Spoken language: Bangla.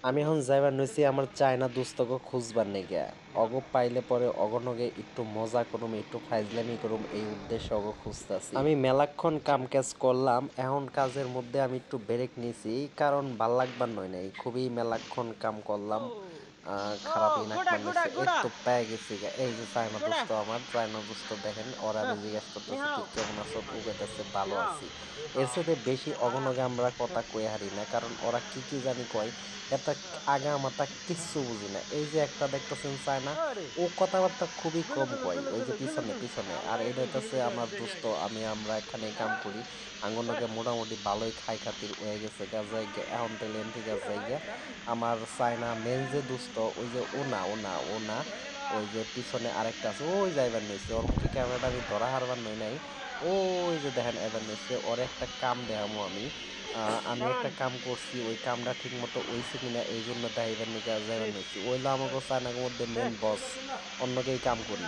আমি এখন যাইবার নইছি আমার চায়না দোস্তকে খুঁজবার নিগে। অগ পাইলে পরে অগনগে একটু মজা করুম, একটু ফাইজলামি করুম, এই উদ্দেশ্যে অগ খুঁজতাছি। আমি মেলাক্ষণ কাম কাজ করলাম, এখন কাজের মধ্যে আমি একটু ব্রেক নিছি, কারণ ভাল লাগবার নয় নাই, খুবই মেলাক্ষণ কাম করলাম। খারাপই নাক মারছে, এই তো পেয়ে গেছি গা। এই যে চায়না দোস্ত, আমার চায়না দোস্ত দেখেন, ওরা আমি জিজ্ঞেস করতেছি তুই কেমন আছো, ও কইতাছে ভালো আছি। এর সাথে বেশি অগনগে আমরা কথা কয়ে হারি না, কারণ ওরা কি কি জানি কয়, এটা আগা মাথা কিচ্ছু বুঝি না। এই যে একটা দেখতেছেন চায়না, ও কথাবার্তা খুবই কম কয়, ওই যে পিছনে পিছনে। আর এটা হইতেছে আমার দোস্ত, আমরা এখানে কাম করি, আঙ্গনকে মোটামুটি ভালোই খাই খাতির হয়ে গেছে গা। যাই গে এখন তাহলে এন থেকে যাই গে। আমার চায়না মেন যে দোস্ত, ওই যে ও না, ওই যে পিছনে আরেকটা আছে, ওই যাইবার নইছে, ওর মুখে ক্যামেরাটা আমি ধরা হারবার নই নাই। ওই যে দেখেন এবার নইছে, ওর একটা কাম দেখামো আমি। আমি একটা কাম করছি, ওই কামটা ঠিক মতো হইছে কিনা এই জন্য দেখাইবার নিকে যাইবার নইছি। ওইলো আমাকে চায়নার মধ্যে মেন বস, অন্যকেই কাম করি।